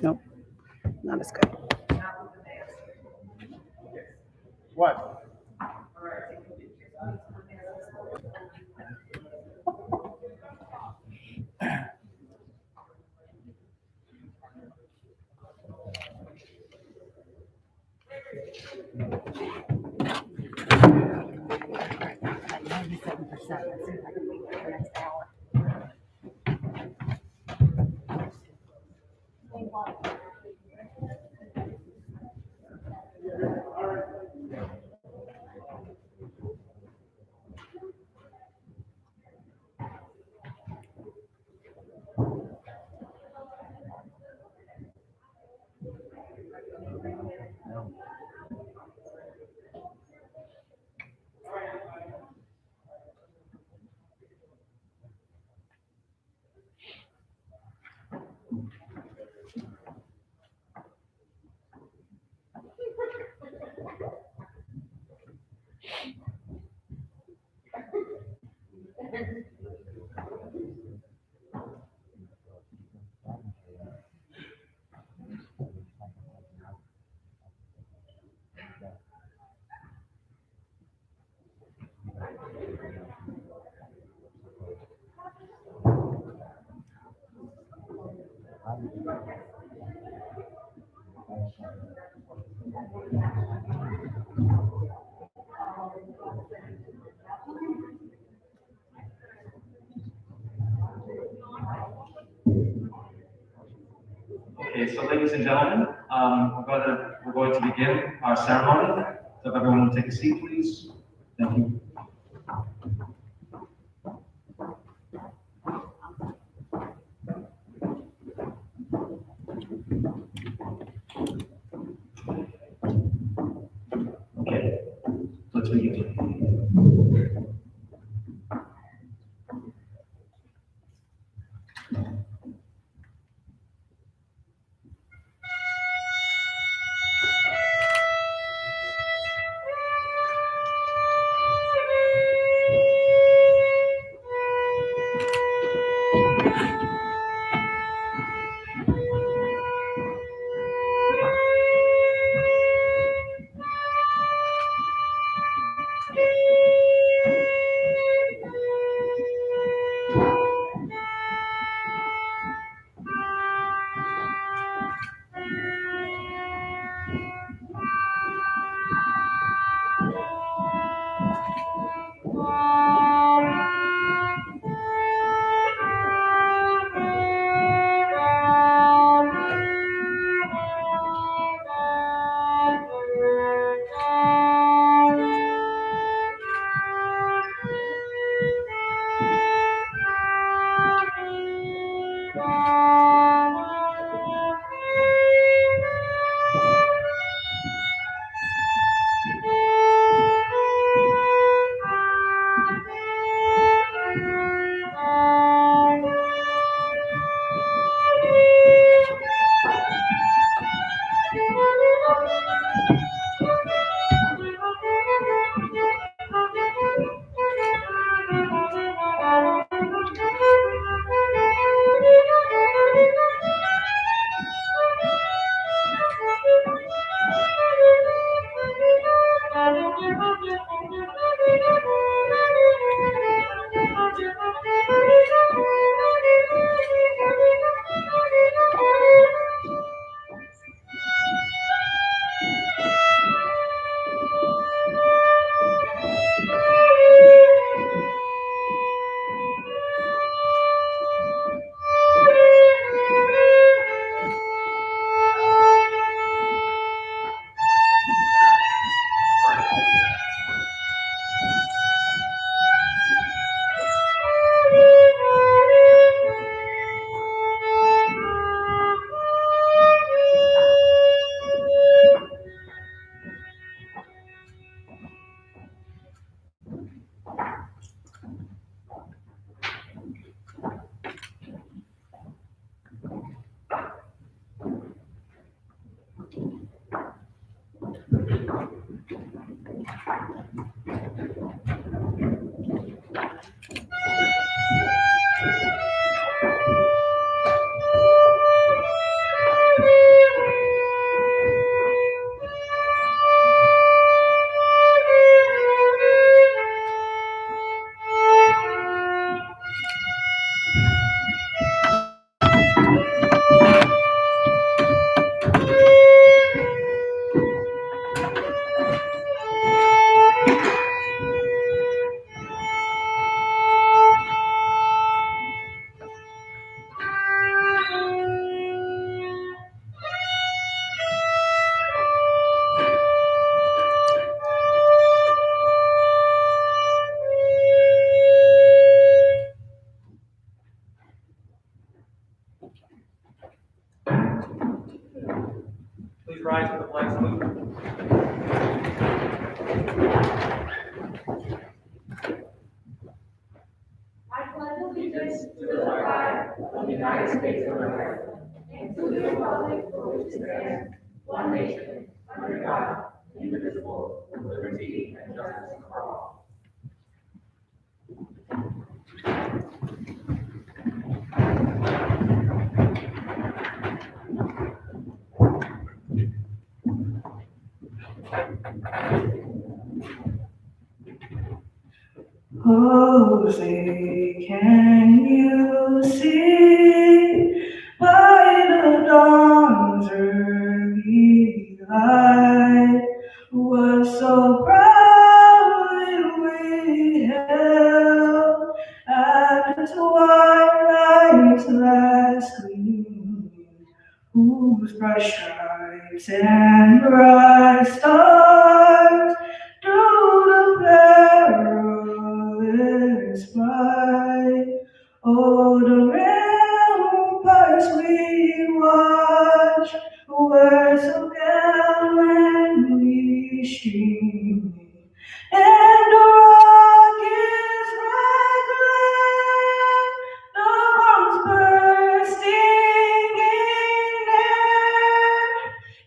Nope, not as good. What? At 97%. Let's see if I can make it the next hour. Okay, so ladies and gentlemen, we're going to begin our ceremony. So if everyone will take a seat, please. Thank you. Okay, let's begin. rise for the flag salute. I pledge allegiance to the flag of the United States of America and to the republic for which it stands, one nation, under God, indivisible, with liberty and justice for all. Oh, say, can you see by the dawn's early light what so proudly we hailed at the twilight's last gleaming, whose bright stripes and bright stars through the perilous fight, oh, the ramparts we watch were so gallantly streaming, and the rocket's bright glare, the bombs bursting in air,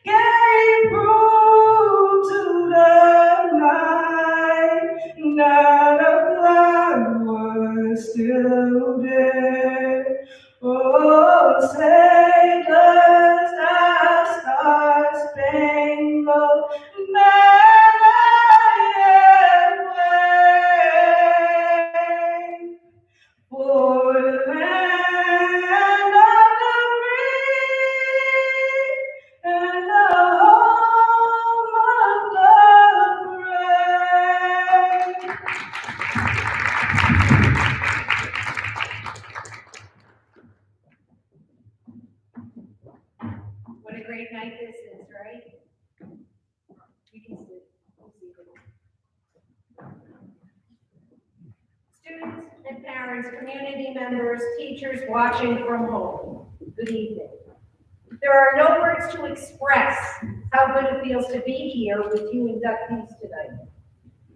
gave proof to the night that a flag was still there. Oh, say does that star-spangled banner yet wave for the land of the free and the home of the brave? What a great night this is, right? You can sit. Students and parents, community members, teachers watching from home, good evening. There are no words to express how good it feels to be here with you inductees tonight.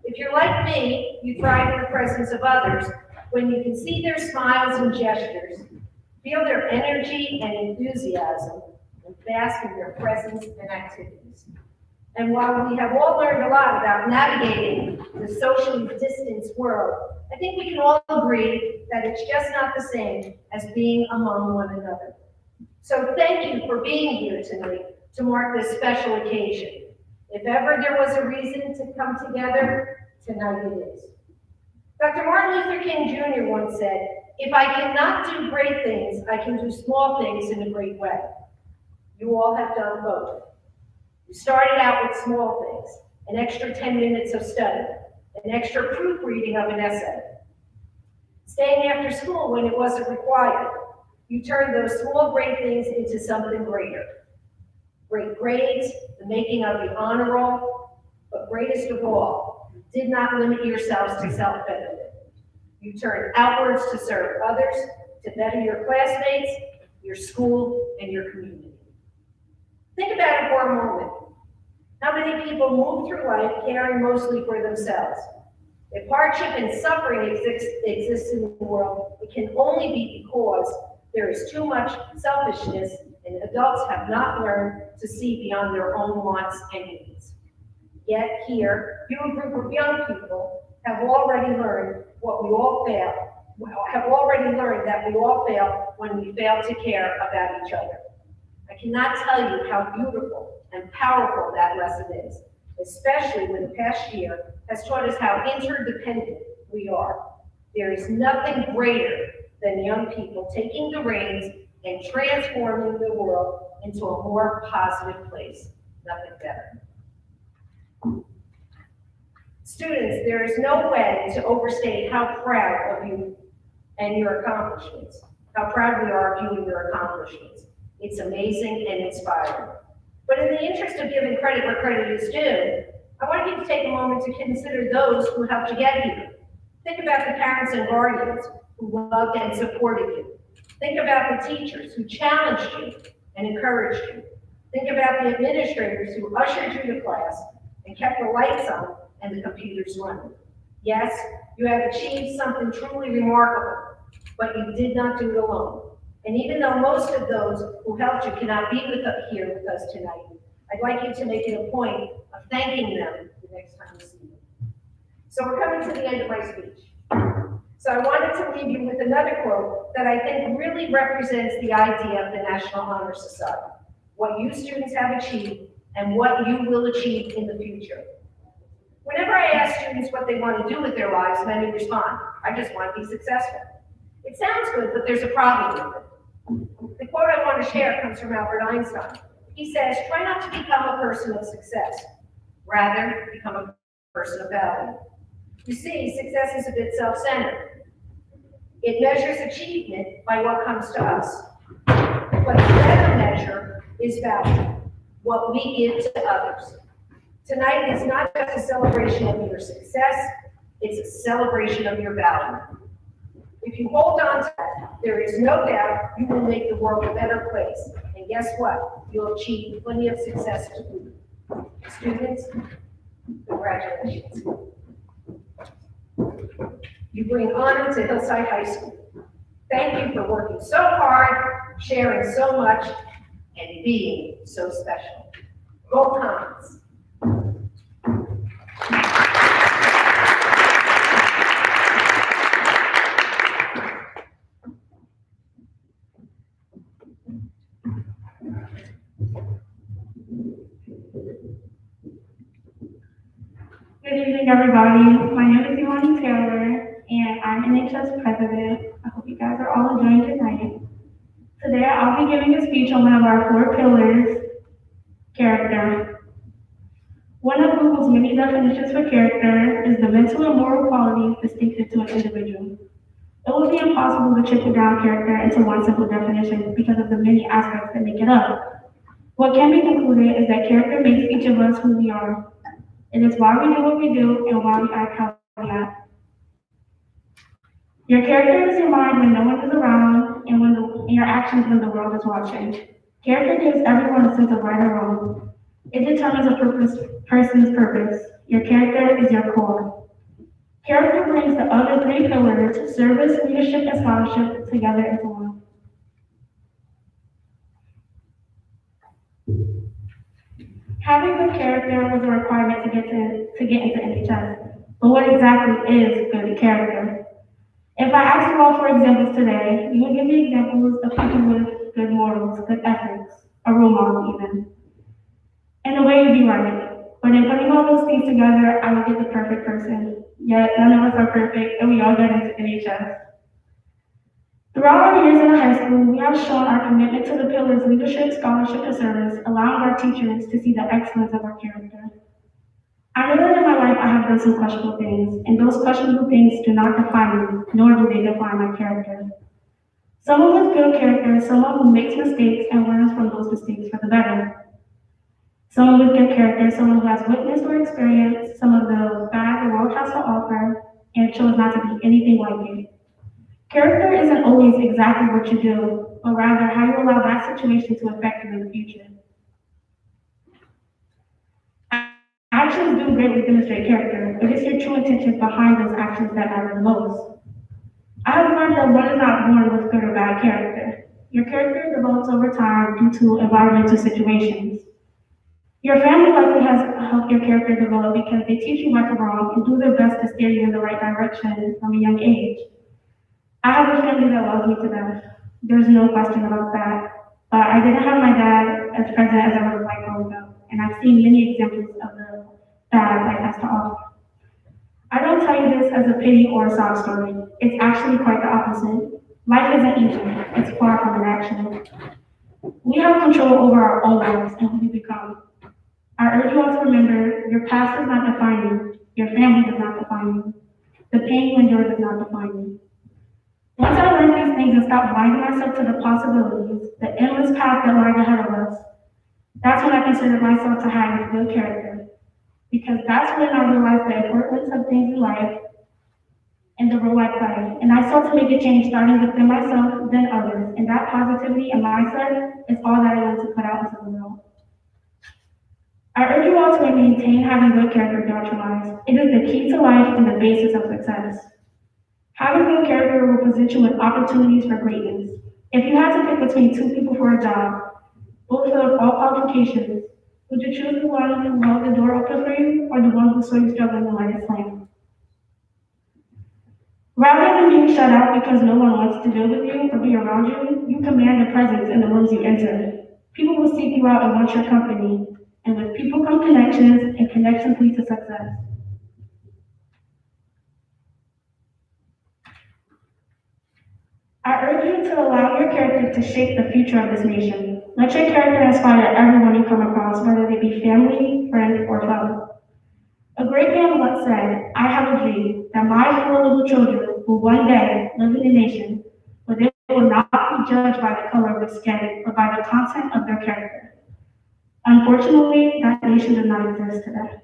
If you're like me, you thrive in the presence of others when you can see their smiles and gestures, feel their energy and enthusiasm, and bask in their presence and activities. And while we have all learned a lot about navigating the socially distanced world, I think we can all agree that it's just not the same as being among one another. So thank you for being here tonight to mark this special occasion. If ever there was a reason to come together, tonight it is. Dr. Martin Luther King Jr. once said, "If I cannot do great things, I can do small things in a great way." You all have done both. You started out with small things, an extra 10 minutes of study, an extra proofreading of an essay, staying after school when it wasn't required. You turned those small great things into something greater. Great grades, the making of the honor roll, but greatest of all, you did not limit yourselves to self-benefit. You turned outwards to serve others, to better your classmates, your school, and your community. Think about it for a moment. How many people move through life caring mostly for themselves? If hardship and suffering exists in the world, it can only be because there is too much selfishness and adults have not learned to see beyond their own wants and needs. Yet here, you, a group of young people, have already learned that we all fail when we fail to care about each other. I cannot tell you how beautiful and powerful that lesson is, especially when the past year has taught us how interdependent we are. There is nothing greater than young people taking the reins and transforming the world into a more positive place. Nothing better. Students, there is no way to overstate how proud of you and your accomplishments, how proud we are of you and your accomplishments. It's amazing and inspiring. But in the interest of giving credit where credit is due, I want you to take a moment to consider those who helped you get here. Think about the parents and guardians who loved and supported you. Think about the teachers who challenged you and encouraged you. Think about the administrators who ushered you to class and kept the lights on and the computers running. Yes, you have achieved something truly remarkable, but you did not do it alone. And even though most of those who helped you cannot be here with us tonight, I'd like you to make it a point of thanking them the next time you see them. So we're coming to the end of my speech. So I wanted to leave you with another quote that I think really represents the idea of the National Honor Society, what you students have achieved and what you will achieve in the future. Whenever I ask students what they want to do with their lives, many respond, I just want to be successful. It sounds good, but there's a problem with it. The quote I want to share comes from Albert Einstein. He says, try not to become a person of success, rather become a person of value. You see, success is a bit self-centered. It measures achievement by what comes to us. But the better measure is value, what we give to others. Tonight is not just a celebration of your success, it's a celebration of your value. If you hold on to that, there is no doubt you will make the world a better place. And guess what? You'll achieve plenty of success too. Students, congratulations. You bring honor to Hillside High School. Thank you for working so hard, sharing so much, and being so special. Roll comments. Good evening, everybody. My name is Imani Taylor, and I'm NHS president. I hope you guys are all enjoying tonight. Today, I'll be giving a speech on one of our 4 pillars, character. One of Google's many definitions for character is the mental and moral qualities distinctive to an individual. It would be impossible to trickle down character into one simple definition because of the many aspects that make it up. What can be concluded is that character makes each of us who we are. It is why we do what we do and why we act how we act. Your character is your mind when no one is around and your actions when the world is watching. Character gives everyone a sense of right or wrong. It determines a person's purpose. Your character is your core. Character brings the other 3 pillars, service, leadership, and scholarship, together into one. Having good character was a requirement to get into NHS. But what exactly is good character? If I asked you all for examples today, you would give me examples of people with good morals, good ethics, a role model even. And the way would be right. But in putting all those things together, I would get the perfect person. Yet none of us are perfect, and we all get into NHS. Throughout our years in high school, we have shown our commitment to the pillars leadership, scholarship, and service, allowing our teachers to see the excellence of our character. I know that in my life I have done some questionable things, and those questionable things do not define me, nor do they define my character. Someone with good character is someone who makes mistakes and learns from those mistakes for the better. Someone with good character is someone who has witnessed or experienced some of the bad the world has to offer and chose not to be anything like it. Character isn't always exactly what you do, but rather how you allow that situation to affect you in the future. Actions do greatly demonstrate character, but it's your true intentions behind those actions that matter the most. I have learned that one is not born with good or bad character. Your character develops over time due to environmental situations. Your family likely has helped your character develop because they teach you right from wrong and do their best to steer you in the right direction from a young age. I have a family that loves me to death. There's no question about that. But I didn't have my dad as present as I would have liked growing up, and I've seen many examples of the bad life has to offer. I don't tell you this as a pity or a sob story. It's actually quite the opposite. Life isn't easy. It's far from it, actually. We have control over our own lives and who we become. I urge you all to remember, your past does not define you. Your family does not define you. The pain you endure does not define you. Once I learned these things and stopped blinding myself to the possibilities, the endless path that lies ahead of us, that's when I considered myself to have good character. Because that's when I realized the importance of things in life and the role I play. And I sought to make a change starting within myself, then others. And that positivity and mindset is all that I want to put out into the world. I urge you all to maintain having good character throughout your lives. It is the key to life and the basis of success. Having good character will present you with opportunities for greatness. If you had to pick between two people for a job, both fill all qualifications, would you choose the one who held the door open for you or the one who saw you struggling to light it slam? Rather than being shut out because no one wants to deal with you or be around you, you command a presence in the rooms you enter. People will seek you out and want your company, and with people come connections, and connections lead to success. I urge you to allow your character to shape the future of this nation. Let your character inspire everyone you come across, whether they be family, friend, or foe. A great man once said, I have a dream that my four little children will one day live in a nation where they will not be judged by the color of their skin, but by the content of their character. Unfortunately, that nation does not exist today.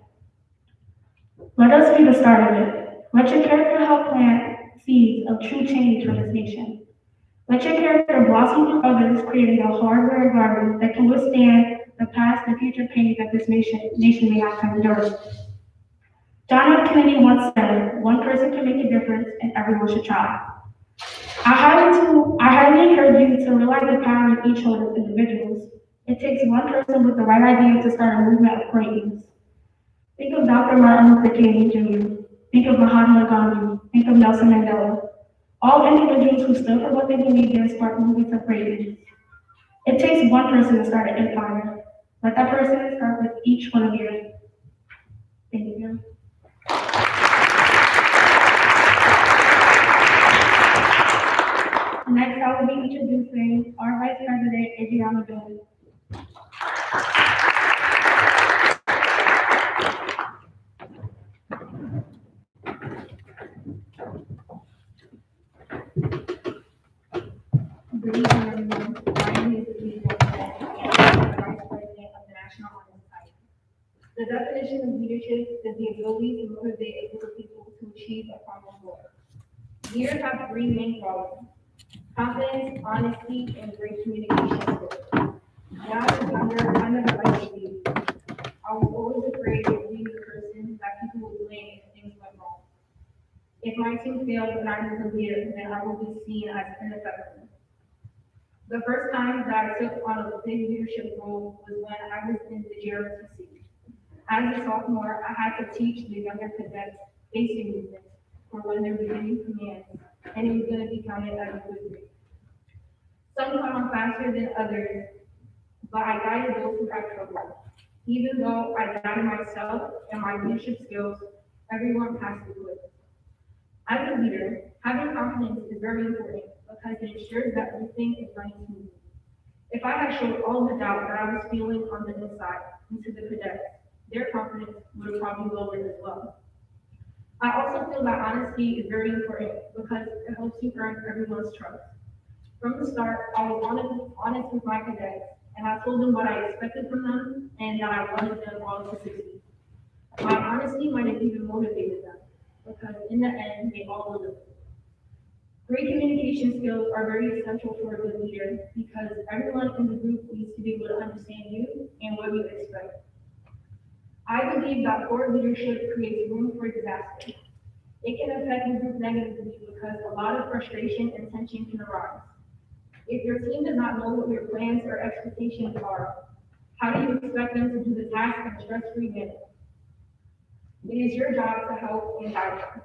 Let us be the start of it. Let your character help plant seeds of true change for this nation. Let your character blossom through others, creating a hardware garden that can withstand the past and future pains that this nation may have to endure. John F. Kennedy once said, one person can make a difference and everyone should try. I highly encourage you to realize the power in each one as individuals. It takes one person with the right idea to start a movement of greatness. Think of Dr. Martin Luther King Jr. Think of Mahatma Gandhi. Think of Nelson Mandela. All individuals who stood for what they believed in sparked movements of greatness. It takes one person to start an empire. Let that person start with each one of you. Thank you. Next, I will be introducing our Vice President, Adriana Jones. Good evening, everyone. My name is Adriana Jones, and I'm the Vice President of the National Honor Society. The definition of leadership is the ability to motivate a group of people to achieve a common goal. Leaders have three main qualities: confidence, honesty, and great communication skills. When I was younger, I never liked to lead. I was always afraid of being the person that people would blame if things went wrong. If my team failed and I was the leader, then I would be seen as ineffective. The first time that I took on a big leadership role was when I was in the JROTC. As a sophomore, I had to teach the younger cadets basic movements for when they're beginning commands, and it was going to be counted as a good grade. Some caught on faster than others, but I guided those who had trouble. Even though I doubted myself and my leadership skills, everyone passed the quiz. As a leader, having confidence is very important because it ensures that everything is running smoothly. If I had showed all the doubt that I was feeling on the inside into the cadets, their confidence would have probably lowered as well. I also feel that honesty is very important because it helps you earn everyone's trust. From the start, I was honest with my cadets, and I told them what I expected from them and that I wanted them all to succeed. My honesty might have even motivated them because in the end, they all delivered. Great communication skills are very essential for a good leader because everyone in the group needs to be able to understand you and what you expect. I believe that poor leadership creates room for disaster. It can affect the group negatively because a lot of frustration and tension can arise. If your team does not know what your plans or expectations are, how do you expect them to do the task in a stress-free manner? It is your job to help and guide them.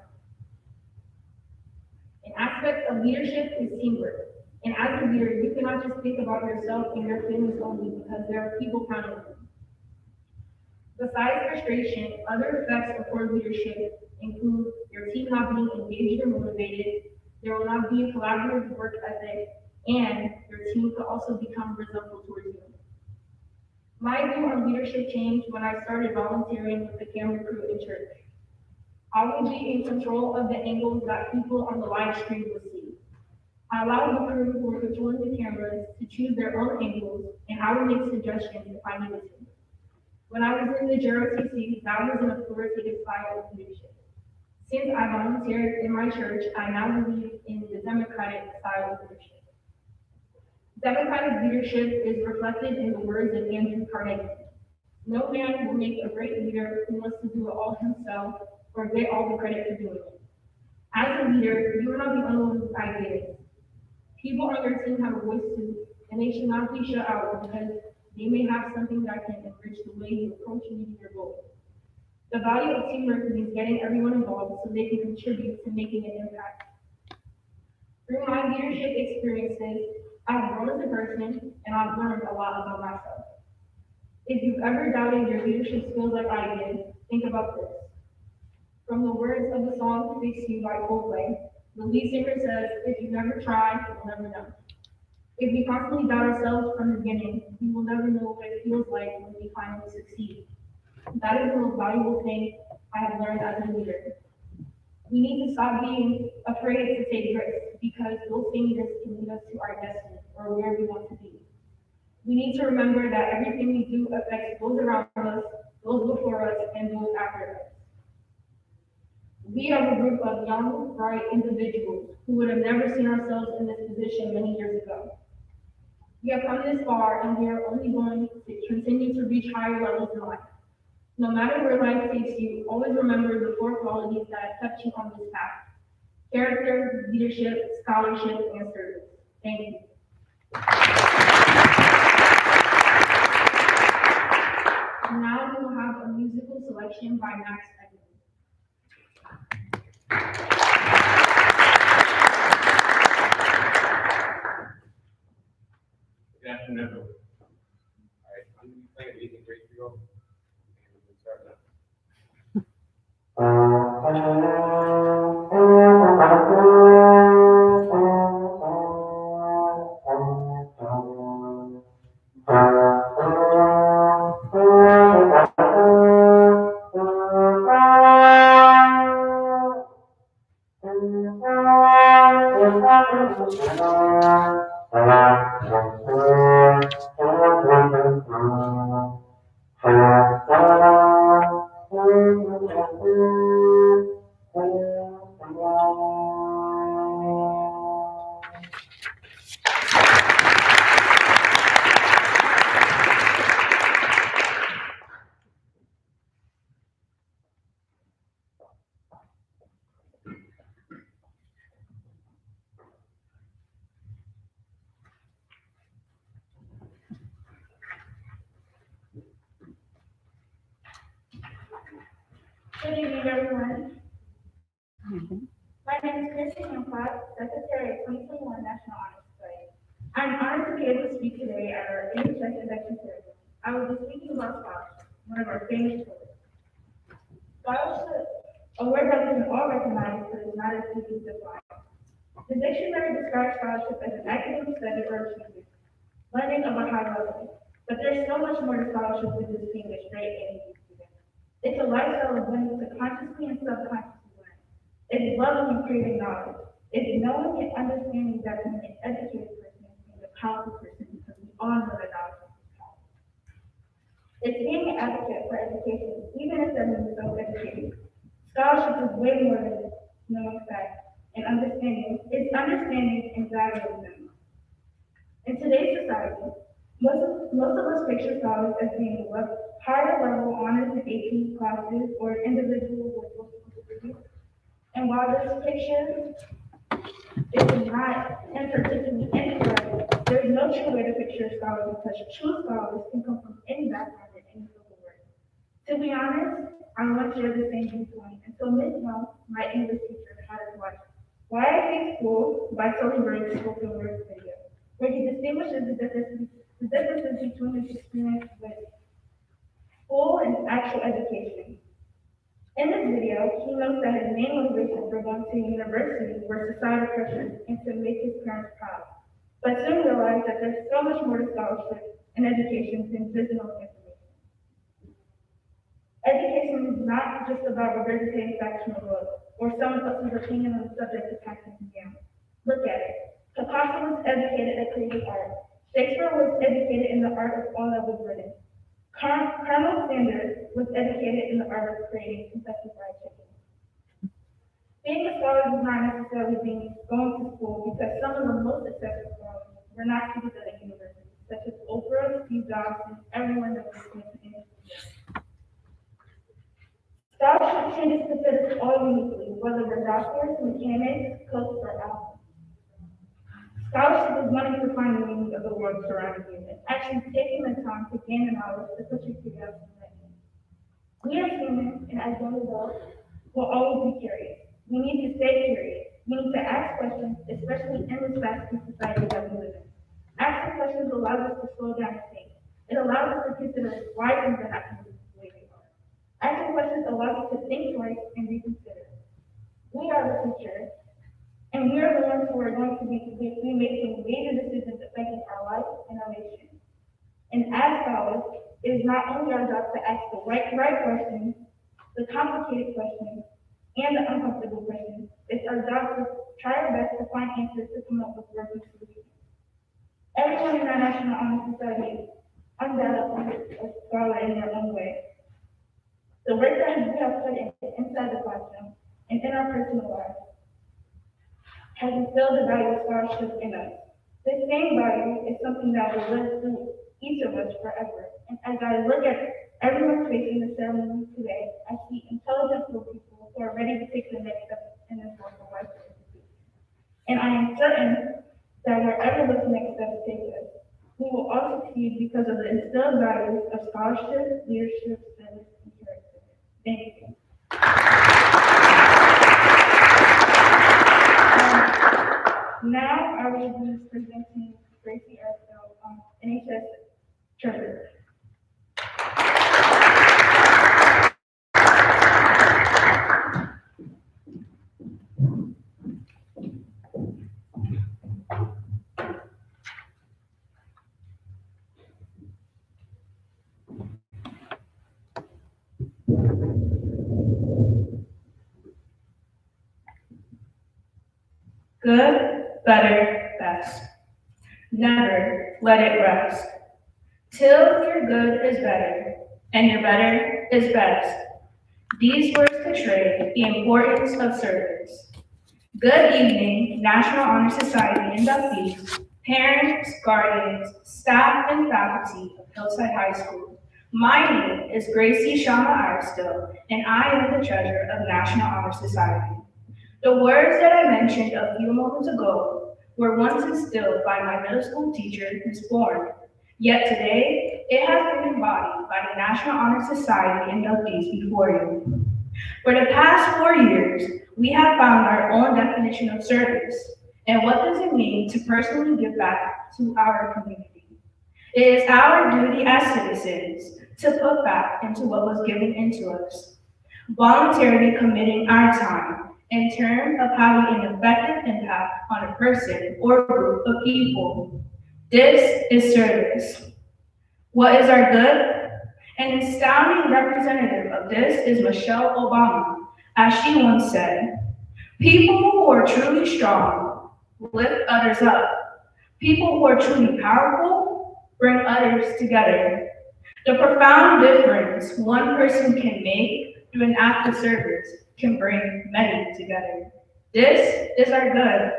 An aspect of leadership is teamwork. And as a leader, you cannot just think about yourself and your feelings only because there are people counting on you. Besides frustration, other effects of poor leadership include your team not being engaged or motivated, there will not be a collaborative work ethic, and your team could also become resentful towards you. My view on leadership changed when I started volunteering with the camera crew in church. I will be in control of the angles that people on the live stream will see. I allow the crew who are controlling the cameras to choose their own angles, and I will make suggestions if I needed to. When I was in the JROTC, that was an authoritative style of leadership. Since I volunteered in my church, I now believe in the democratic style of leadership. Democratic leadership is reflected in the words of Andrew Carnegie. No man will make a great leader who wants to do it all himself or get all the credit for doing it. As a leader, you are not the only one with ideas. People on your team have a voice too, and they should not be shut out because they may have something that can enrich the way you approach meeting your goals. The value of teamwork means getting everyone involved so they can contribute to making an impact. Through my leadership experiences, I've grown as a person and I've learned a lot about myself. If you've ever doubted your leadership skills like I did, think about this. From the words of the song Fix You by Coldplay, the lead singer says, if you never try, you'll never know. If we constantly doubt ourselves from the beginning, we will never know what it feels like when we finally succeed. That is the most valuable thing I have learned as a leader. We need to stop being afraid to take risks because those same risks can lead us to our destiny or where we want to be. We need to remember that everything we do affects those around us, those before us, and those after us. We are a group of young, bright individuals who would have never seen ourselves in this position many years ago. We have come this far and we are only going to continue to reach higher levels in life. No matter where life takes you, always remember the four qualities that have kept you on this path: character, leadership, scholarship, and service. Thank you. Now we will have a musical selection by Max Edmonds. Good afternoon, everyone. All right, I'm going to be playing Amazing Grace for you all. And we'll start now. Good evening, everyone. My name is Christy Hancock, Secretary of 2021 National Honor Society. I'm honored to be able to speak today at our NHS induction ceremony. I will be speaking about scholarship, one of our famous pillars. Scholarship, a word that we can all recognize but is not as easily defined. The dictionary describes scholarship as an academic study or achievement, learning of a high level. But there's so much more to scholarship than just being a straight A student. It's a lifestyle of learning to consciously and subconsciously learn. It's loving and creating knowledge. It's knowing and understanding that being an educated person is a powerful person because we all know that knowledge is powerful. It's being an advocate for education, even if that means self-educating. Scholarship is way more than knowing facts and understanding. It's understanding and valuing them. In today's society, most of us picture scholars as being higher level honors and AP classes or individuals with multiple degrees. And while this picture is not in particularly incorrect, there is no true way to picture scholars because true scholars can come from any background and any field of work. To be honest, I once shared the same viewpoint until Ms. Young, my English teacher, had us watch Why I Hate School by Tony Bird's spoken word video, where he distinguishes the differences between his experience with school and actual education. In this video, he notes that his main motivation for going to university were societal pressures and to make his parents proud, but soon realized that there's so much more to scholarship and education than just knowing information. Education is not just about regurgitating facts from a book or someone else's opinion on the subject to pass it down. Look at it. Picasso was educated at creative art. Shakespeare was educated in the art of all that was written. Colonel Sanders was educated in the art of creating Kentucky Fried Chicken. Being a scholar does not necessarily mean going to school because some of the most successful scholars were not students at a university, such as Oprah, Steve Jobs, and everyone that was in the industry. all uniquely, whether we're doctors, mechanics, cooks, or athletes. Scholarship is learning to find the meaning of the world surrounding you, and actually taking the time to gain the knowledge to put your curiosity in. We as humans, and as young adults, will always be curious. We need to stay curious. We need to ask questions, especially in this fast-paced society that we live in. Asking questions allows us to slow down and think. It allows us to consider why things are happening the way they are. Asking questions allows us to think twice and reconsider. We are the future, and we are the ones who are going to be making major decisions affecting our life and our nation. And as scholars, it is not only our job to ask the right questions, the complicated questions, and the uncomfortable questions. It's our job to try our best to find answers to come up with working solutions. Everyone in our National Honor Society is undoubtedly a scholar in their own way. The work that we have put in inside the classroom and in our personal lives has instilled the value of scholarship in us. This same value is something that will live through each of us forever. And as I look at everyone's face in the ceremony today, I see intelligent little people who are ready to take the next step in this work of life. And I am certain that wherever this next step takes us, we will all succeed because of the instilled values of scholarship, leadership, service, and character. Thank you. Now I will be presenting Gracie Arstow, NHS Treasurer. Good, better, best. Never let it rest. Till your good is better, and your better is best. These words portray the importance of service. Good evening, National Honor Society inductees, parents, guardians, staff, and faculty of Hillside High School. My name is Gracie Shama Arstow, and I am the treasurer of National Honor Society. The words that I mentioned a few moments ago were once instilled by my middle school teacher, Ms. Bourne. Yet today, it has been embodied by the National Honor Society inductees before you. For the past 4 years, we have found our own definition of service, and what does it mean to personally give back to our community? It is our duty as citizens to put back into what was given into us, voluntarily committing our time in terms of having an effective impact on a person or group of people. This is service. What is our good? An astounding representative of this is Michelle Obama, as she once said, "People who are truly strong lift others up. People who are truly powerful bring others together." The profound difference one person can make through an act of service can bring many together. This is our good.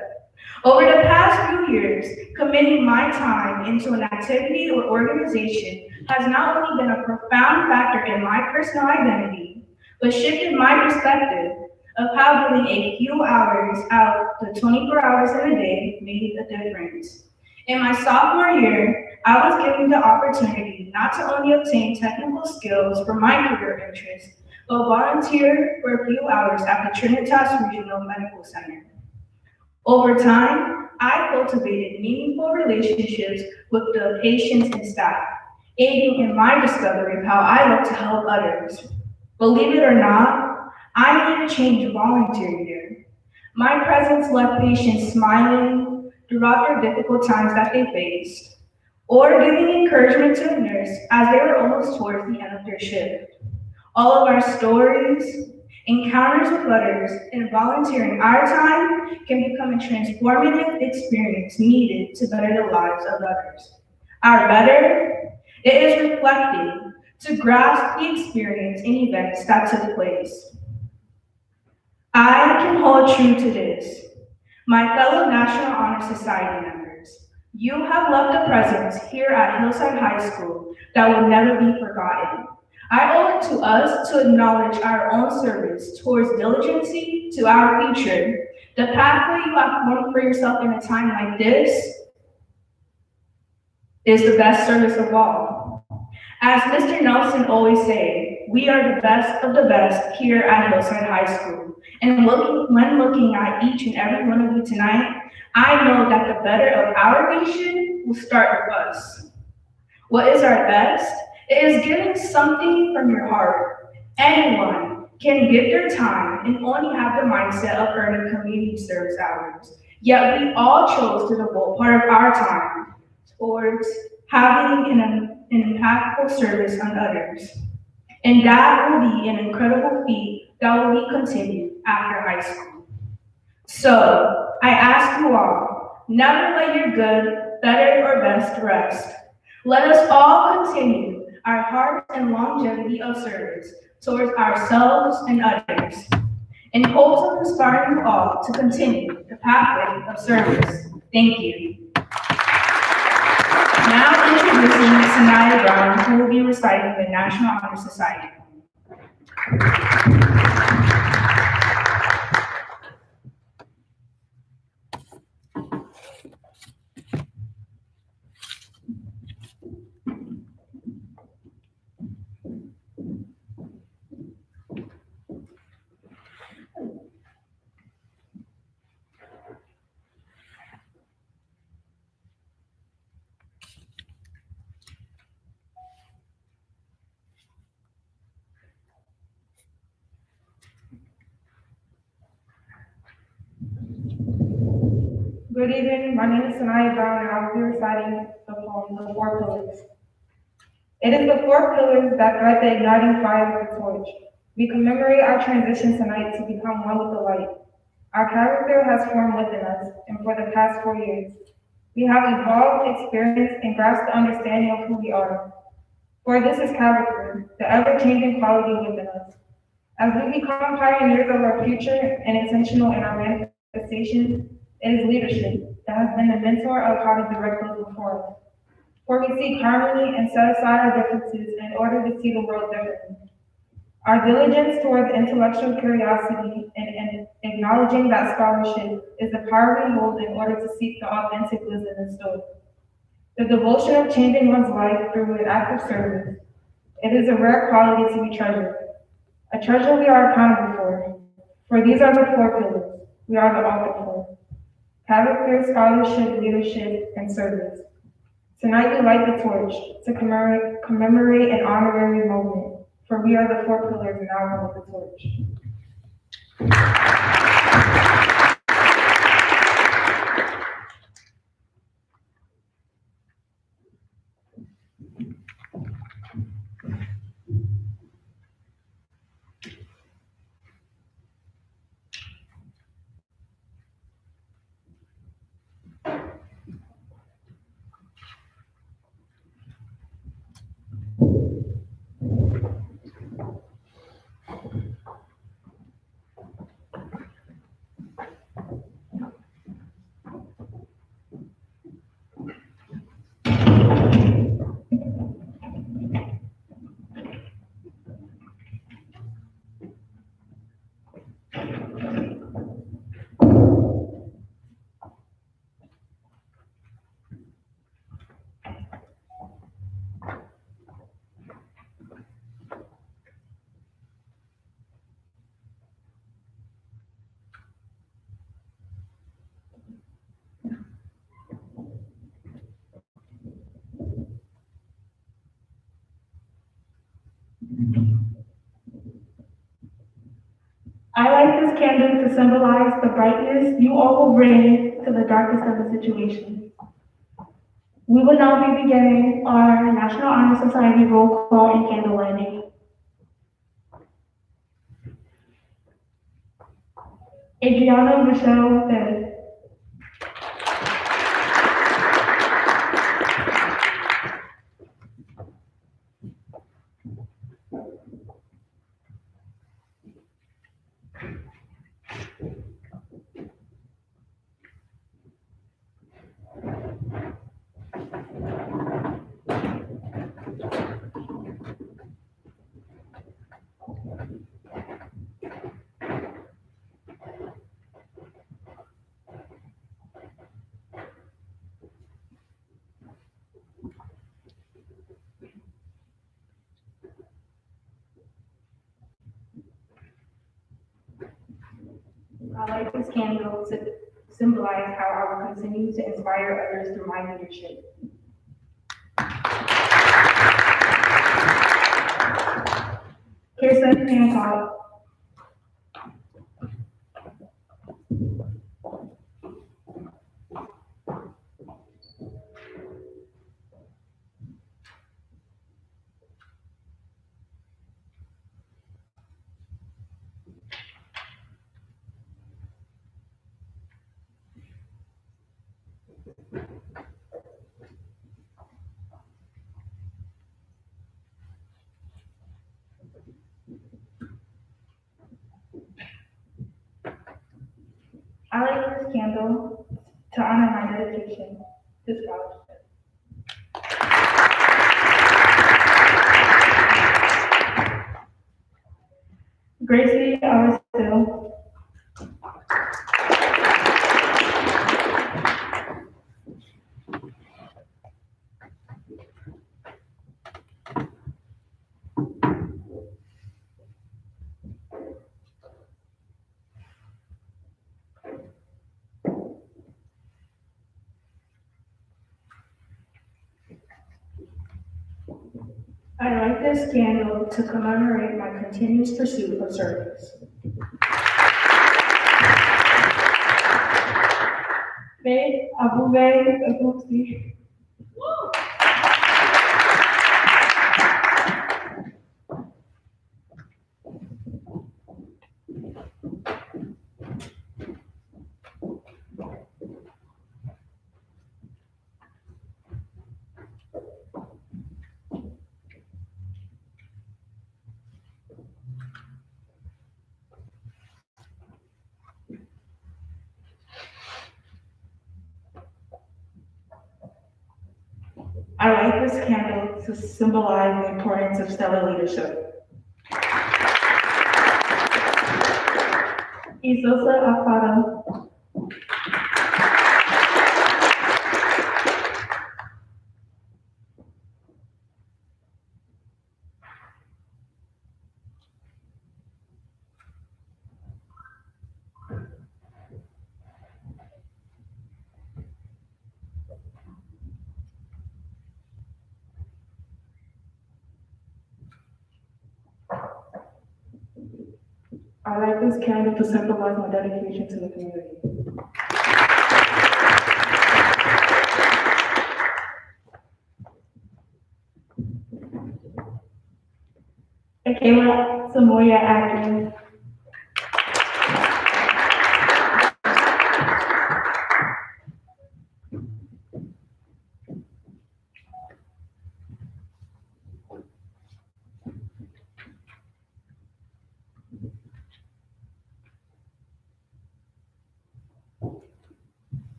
Over the past few years, committing my time into an activity or organization has not only been a profound factor in my personal identity, but shifted my perspective of how giving a few hours out the 24 hours in a day made a difference. In my sophomore year, I was given the opportunity not to only obtain technical skills for my career interests, but volunteer for a few hours at the Trinitas Regional Medical Center. Over time, I cultivated meaningful relationships with the patients and staff, aiding in my discovery of how I look to help others. Believe it or not, I made a change volunteering there. My presence left patients smiling throughout their difficult times that they faced, or giving encouragement to a nurse as they were almost towards the end of their shift. All of our stories, encounters with others, and volunteering our time can become a transformative experience needed to better the lives of others. Our better, it is reflecting to grasp the experience and events that took place. I can hold true to this. My fellow National Honor Society members, you have left a presence here at Hillside High School that will never be forgotten. I owe it to us to acknowledge our own service towards diligency to our future. The pathway you have formed for yourself in a time like this is the best service of all. As Mr. Nelson always say, we are the best of the best here at Hillside High School. And when looking at each and every one of you tonight, I know that the better of our nation will start with us. What is our best? It is giving something from your heart. Anyone can give their time and only have the mindset of earning community service hours. Yet we all chose to devote part of our time towards having an impactful service on others. And that will be an incredible feat that will be continued after high school. So I ask you all, never let your good, better, or best rest. Let us all continue our heart and longevity of service towards ourselves and others, in hopes of inspiring you all to continue the pathway of service. Thank you. Now introducing Sanaya Brown, who will be reciting the National Honor Society. Good evening, my name is Sanaya Brown and I will be reciting the poem, The Four Pillars. It is the four pillars that guide the igniting fire of the torch. We commemorate our transition tonight to become one with the light. Our character has formed within us, and for the past 4 years, we have evolved, experienced, and grasped the understanding of who we are. For this is character, the ever-changing quality within us. As we become pioneers of our future and intentional in our manifestations, it is leadership that has been the mentor of how to direct those before us. For we seek harmony and set aside our differences in order to see the world differently. Our diligence toward intellectual curiosity and acknowledging that scholarship is the power we hold in order to seek the authentic wisdom in store. The devotion of changing one's life through an act of service. It is a rare quality to be treasured. A treasure we are accountable for. For these are the four pillars we are the author for. Character, scholarship, leadership, and service. Tonight we light the torch to commemorate an honorary moment, for we are the four pillars and now hold the torch. I light this candle to symbolize the brightness you all will bring to the darkest of the situation. We will now be beginning our National Honor Society roll call and candle lighting. Adriana Michelle Finn. light this candle to symbolize how I will continue to inspire others through my leadership. Kirsten Hancock. I light this candle to honor my dedication to scholarship. Gracie Arstill. I light this candle to commemorate my continuous pursuit of service. Faith Abube Agusi. I light this candle to symbolize the importance of stellar leadership. Isosa Afara. I light this candle to symbolize my dedication to the community. Akela Samoya Atkins.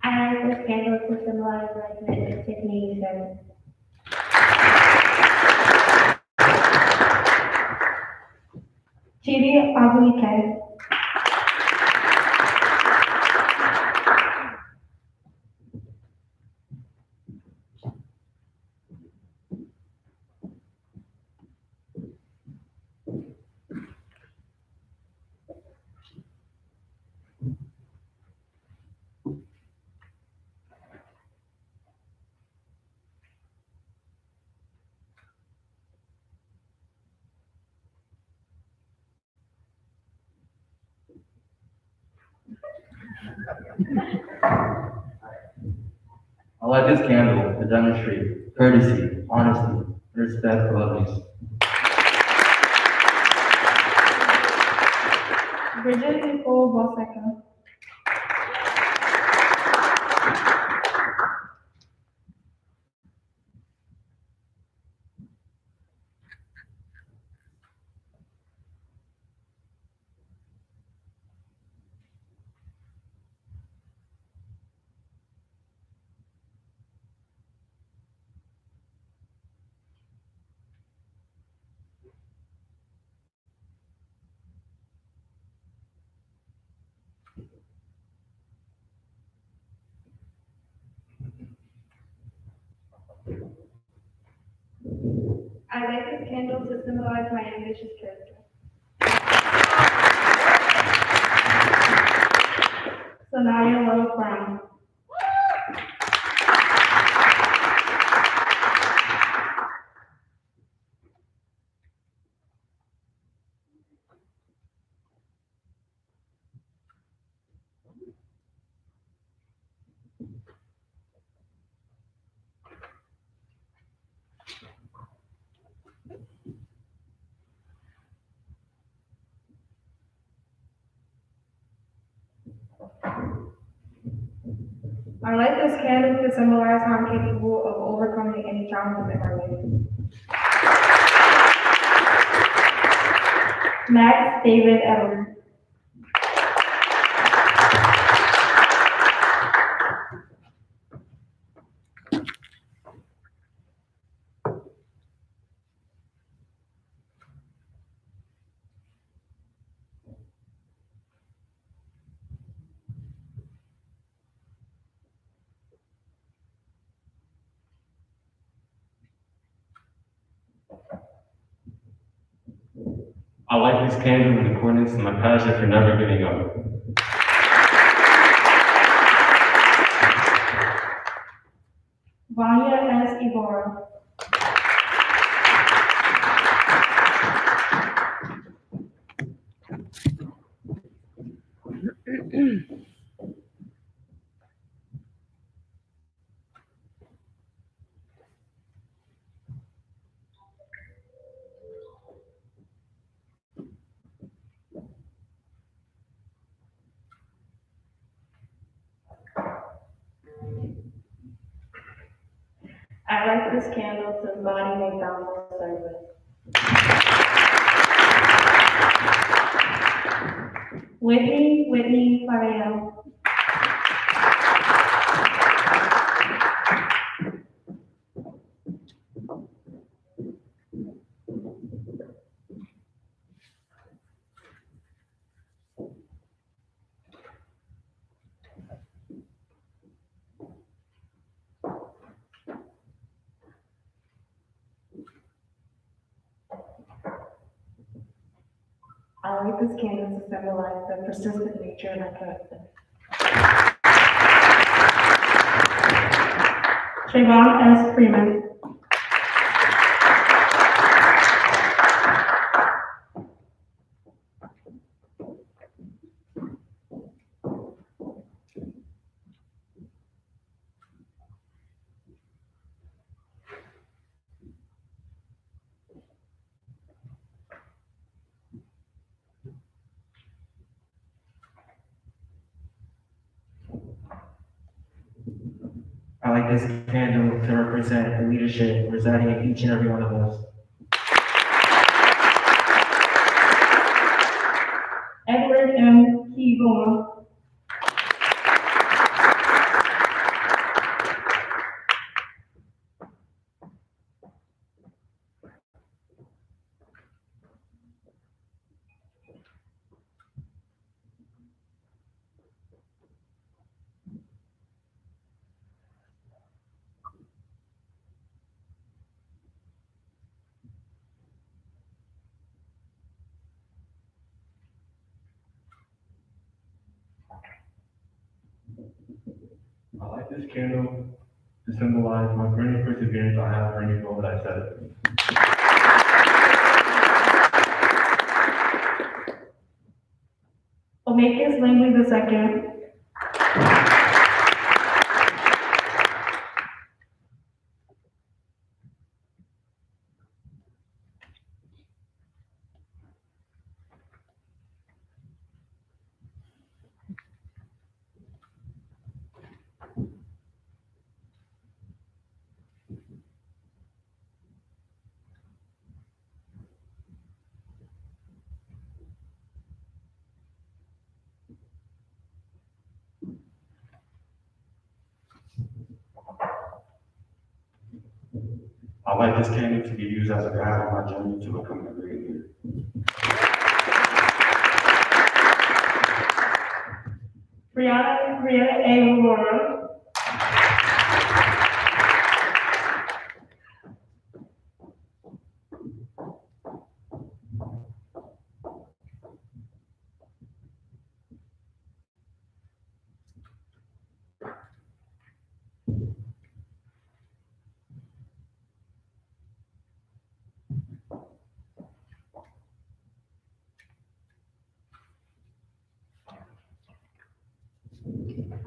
I light this candle to symbolize my commitment to community service. Chidi Abulike. I light this candle to demonstrate courtesy, honesty, and respect for others. Bridget Nicole Boseca. I light this candle to symbolize my ambitious character. Sanaya Love Brown. I light this candle to symbolize how I'm capable of overcoming any challenges in my life. Max David Edwards. I light this candle in accordance to my passion for never giving up. Vanya S. Ibarra. I light this candle to embody McDonald's service. Whitney Farrell. I light this candle to symbolize the persistent nature of my character. Trayvon S. Freeman. I like this candle to represent the leadership residing in each and every one of us. Edward M. Keybourne. I light this candle to symbolize my burning perseverance I have for any goal that I set. Omakis Langley II. I light this candle to be used as a guide on my journey to becoming a great leader. Brianna A. Aurora.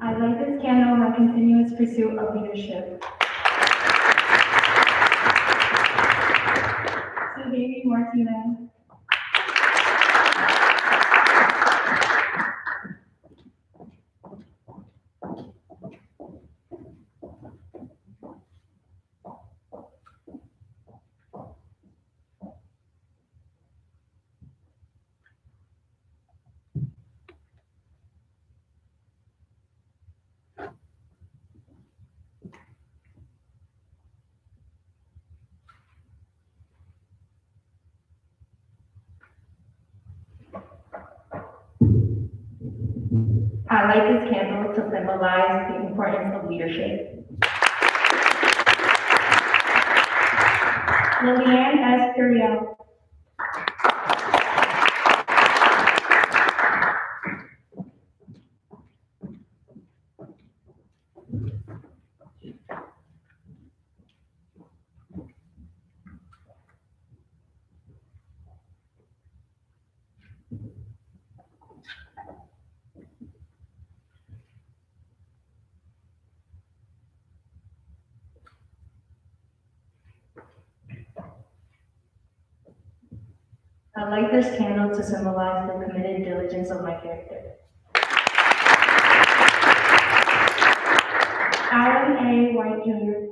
I light this candle in my continuous pursuit of leadership. To Baby Martinez. I light this candle to symbolize the importance of leadership. Lillian S. Puriel. I light this candle to symbolize the committed diligence of my character. Alan A. White Jr.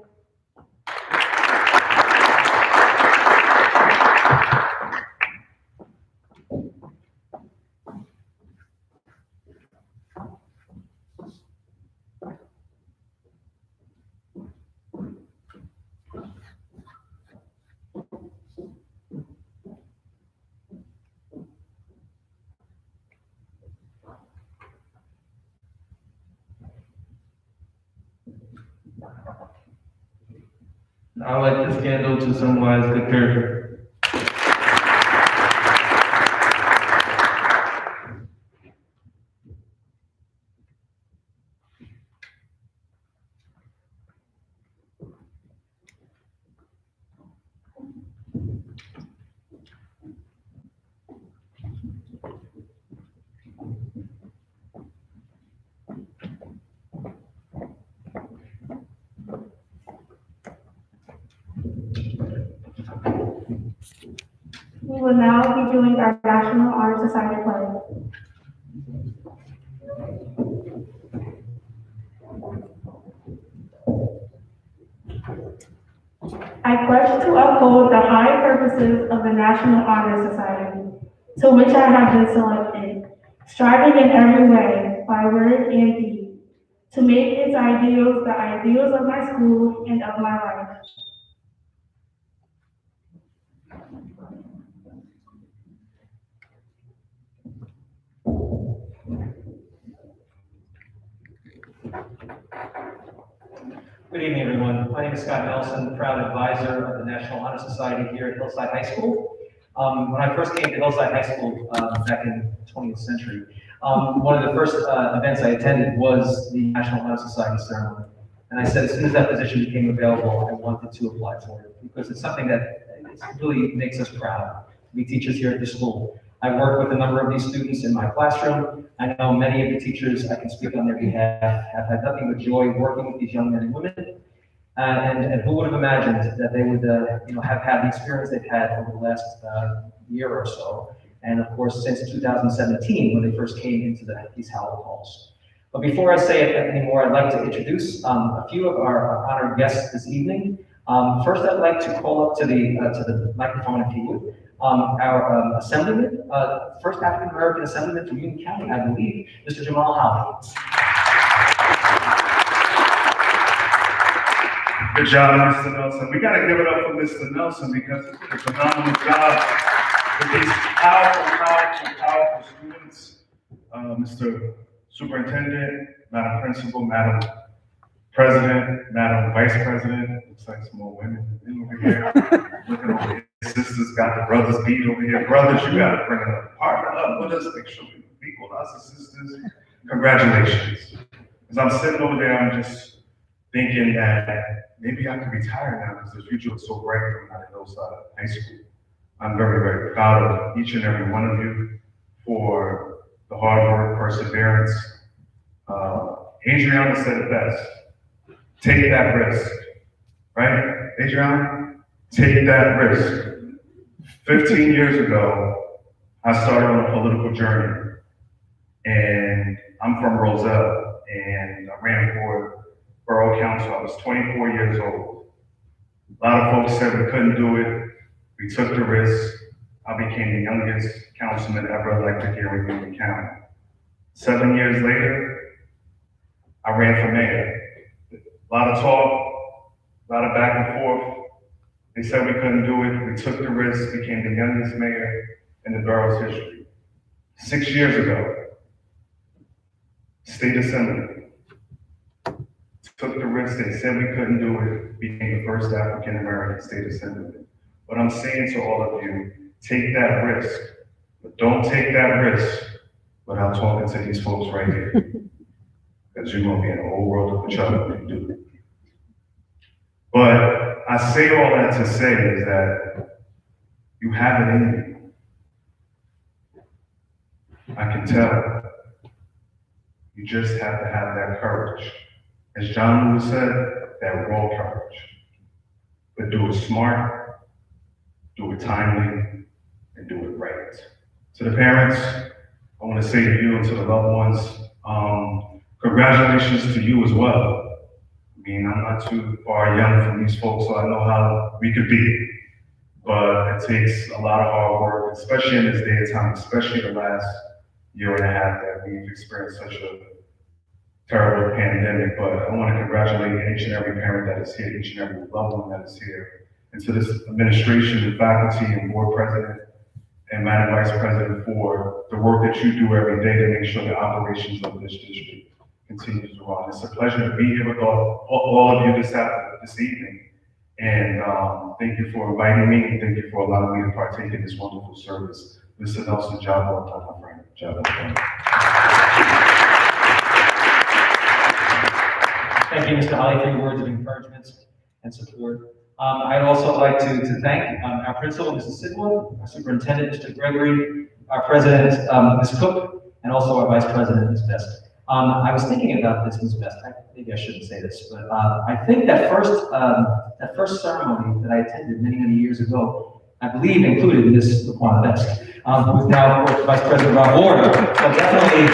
I light this candle to symbolize good character. We will now be doing our National Honor Society pledge. I pledge to uphold the high purposes of the National Honor Society, to which I have been selected, striving in every way, by word and deed, to make its ideals the ideals of my school and of my life. Good evening, everyone. My name is Scott Nelson, proud advisor of the National Honor Society here at Hillside High School. When I first came to Hillside High School back in the 20th century, one of the first events I attended was the National Honor Society ceremony. And I said, as soon as that position became available, I wanted to apply for it because it's something that really makes us proud to be teachers here at the school. I work with a number of these students in my classroom. I know many of the teachers, I can speak on their behalf, have had nothing but joy working with these young men and women. And who would have imagined that they would have had the experience they've had over the last year or so. And of course, since 2017, when they first came into these hallowed halls. But before I say it anymore, I'd like to introduce a few of our honored guests this evening. First, I'd like to call up to the microphone, if you would, our Assemblyman, first African-American Assemblyman from Union County, I believe, Mr. Jamal Holley. Good job, Mr. Nelson. We got to give it up for Mr. Nelson because he did a phenomenal job with these powerful students. Mr. Superintendent, Madam Principal, Madam President, Madam Vice President. Looks like some more women over here. Looking over here. Sisters got the brothers beat over here. Brothers, you got to bring a partner up with us. Make sure we equal us as sisters. Congratulations. As I'm sitting over there, I'm just thinking that maybe I can retire now because the future was so bright coming out of Hillside High School. I'm very, very proud of each and every one of you for the hard work, perseverance, Adriana said it best. Take that risk. Right, Adriana? Take that risk. 15 years ago, I started on a political journey. And I'm from Roselle, and I ran for borough council. I was 24 years old. A lot of folks said we couldn't do it. We took the risk. I became the youngest councilman ever elected here in Union County. 7 years later, I ran for mayor. A lot of talk, a lot of back and forth. They said we couldn't do it. We took the risk, became the youngest mayor in the borough's history. 6 years ago, State Assembly took the risk. They said we couldn't do it, became the first African American State Assembly. What I'm saying to all of you, take that risk, but don't take that risk without talking to these folks right here. Because you're gonna be in a whole world of trouble if you do it. But I say all that to say is that you have it in you. I can tell. You just have to have that courage. As John Lewis said, that raw courage. But do it smart, do it timely, and do it right. To the parents, I want to say to you and to the loved ones, congratulations to you as well. I mean, I'm not too far young from these folks, so I know how we could be. But it takes a lot of hard work, especially in this day and time, especially the last year and a half that we've experienced such a terrible pandemic. But I want to congratulate each and every parent that is here, each and every loved one that is here, and to this administration and faculty and board president and Madam Vice President for the work that you do every day to make sure the operations of this district continues to run. It's a pleasure to be here with all of you this evening. And thank you for inviting me, and thank you for allowing me to partake in this wonderful service. Mr. Nelson, job well done, my friend. Job well done. Thank you, Mr. Ali, for your words of encouragement and support. I'd also like to thank our principal, Mrs. Sidwell, our superintendent, Mr. Gregory, our president, Ms. Cook, and also our vice president, Ms. Best. I was thinking about this, Ms. Best. Maybe I shouldn't say this, but I think that first ceremony that I attended many, many years ago, I believe included Ms. Laquan Best, who's now, of course, vice president of our board. So definitely,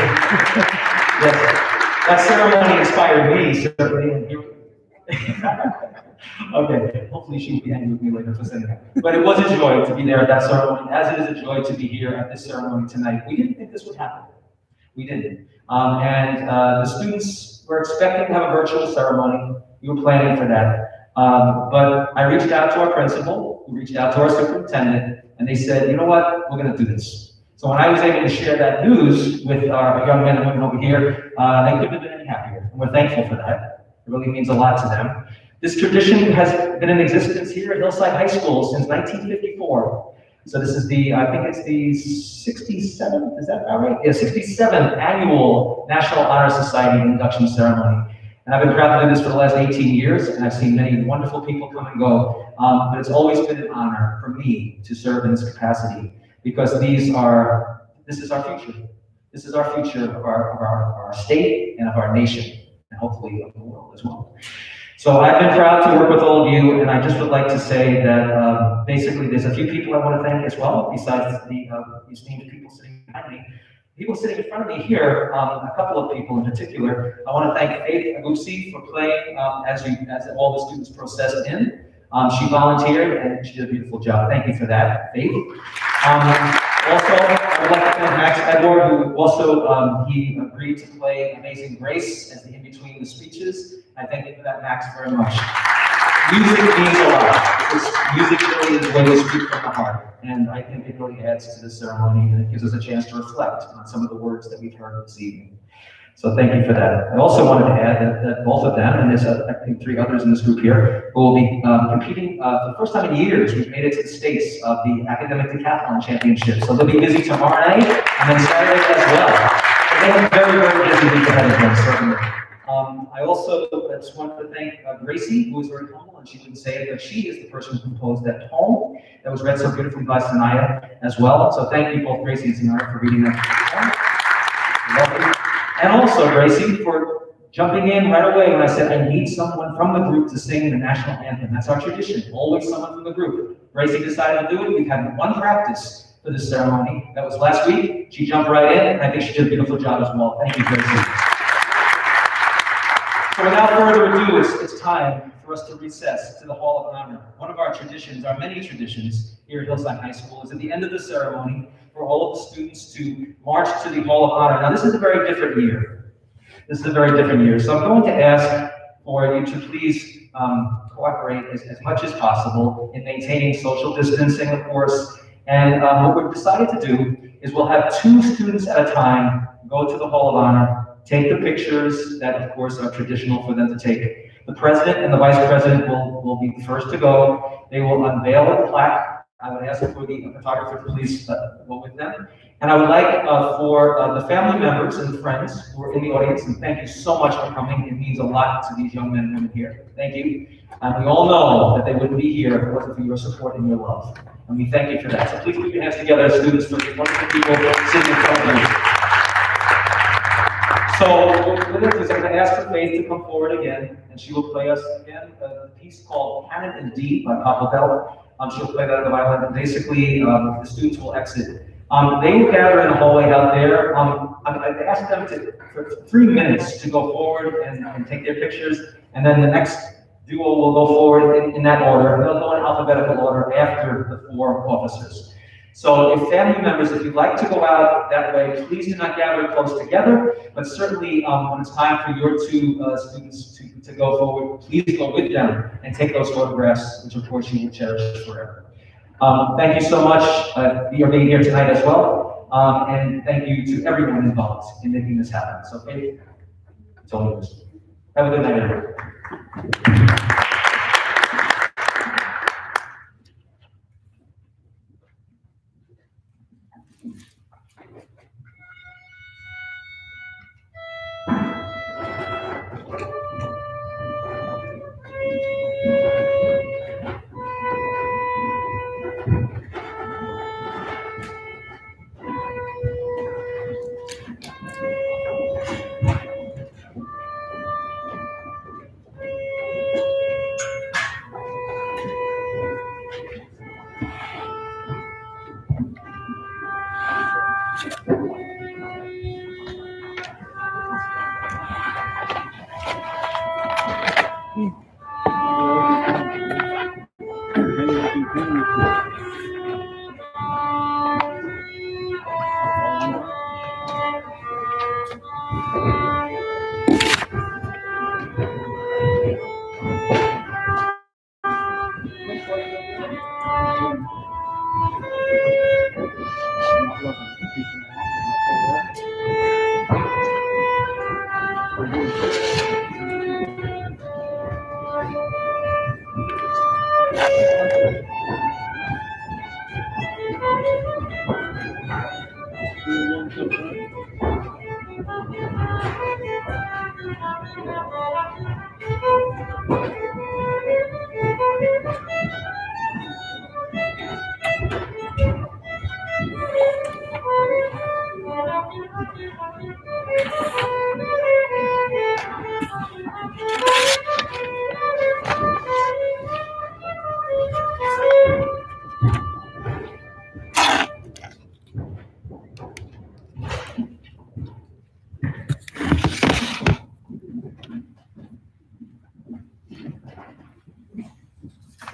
yes, that ceremony inspired me, certainly. Okay, hopefully she will be angry with me later for saying that. But it was a joy to be there at that ceremony, as it is a joy to be here at this ceremony tonight. We didn't think this would happen. We didn't. The students were expecting to have a virtual ceremony. We were planning for that. But I reached out to our principal, we reached out to our superintendent, and they said, you know what, we're gonna do this. So when I was able to share that news with our young men and women over here, they couldn't have been any happier. And we're thankful for that. It really means a lot to them. This tradition has been in existence here at Hillside High School since 1954. So this is I think it's the 67th, is that about right? Yeah, 67th annual National Honor Society induction ceremony. And I've been proud to do this for the last 18 years, and I've seen many wonderful people come and go. But it's always been an honor for me to serve in this capacity, because this is our future. This is our future of our state and of our nation, and hopefully of the world as well. So I've been proud to work with all of you, and I just would like to say that basically there's a few people I want to thank as well, besides these named people sitting behind me. People sitting in front of me here, a couple of people in particular. I want to thank Faith Agusi for playing as all the students processed in. She volunteered and she did a beautiful job. Thank you for that, Faith. Also, I would like to thank Max Edward, who also he agreed to play Amazing Grace as the in-between the speeches. I thank you for that, Max, very much. Music means a lot. Music really is a way to speak from the heart, and I think it really adds to the ceremony, and it gives us a chance to reflect on some of the words that we've heard this evening. So thank you for that. I also wanted to add that both of them, and there's I think 3 others in this group here, will be competing for the first time in years. We've made it to the states of the Academic Decathlon Championship. So they'll be busy tomorrow night and then Saturday as well. So they have a very, very busy week ahead of them, certainly. I also just wanted to thank Gracie, who was very humble, and she didn't say it, but she is the person who composed that poem that was read so beautifully by Sanaya as well. So thank you both, Gracie and Sanaya, for reading that poem. And also Gracie for jumping in right away when I said, I need someone from the group to sing the national anthem. That's our tradition, always someone from the group. Gracie decided to do it. We've had one practice for this ceremony. That was last week. She jumped right in, and I think she did a beautiful job as well. Thank you, Gracie. So without further ado, it's time for us to recess to the Hall of Honor. One of our traditions, our many traditions here at Hillside High School, is at the end of the ceremony for all of the students to march to the Hall of Honor. Now, this is a very different year. This is a very different year. So I'm going to ask for you to please cooperate as much as possible in maintaining social distancing, of course. And what we've decided to do is we'll have 2 students at a time go to the Hall of Honor, take the pictures that, of course, are traditional for them to take. The president and the vice president will be the first to go. They will unveil a plaque. I would ask for the photographer to please go with them. And I would like for the family members and friends who are in the audience, and thank you so much for coming. It means a lot to these young men and women here. Thank you. And we all know that they wouldn't be here if it wasn't for your support and your love. And we thank you for that. So please put your hands together, students, for the wonderful people sitting in front of you. So what we're going to do is I'm going to ask for Faith to come forward again, and she will play us again a piece called Canon in D by Papa Bell. She'll play that on the violin, and basically the students will exit. They will gather in the hallway out there. I've asked them for 3 minutes to go forward and take their pictures, and then the next duo will go forward in that order. They'll go in alphabetical order after the 4 officers. So if family members, if you'd like to go out that way, please do not gather close together, but certainly when it's time for your 2 students to go forward, please go with them and take those photographs, which of course you will cherish forever. Thank you so much for being here tonight as well, and thank you to everyone involved in making this happen. So Faith, it's all yours. Have a good night, everyone.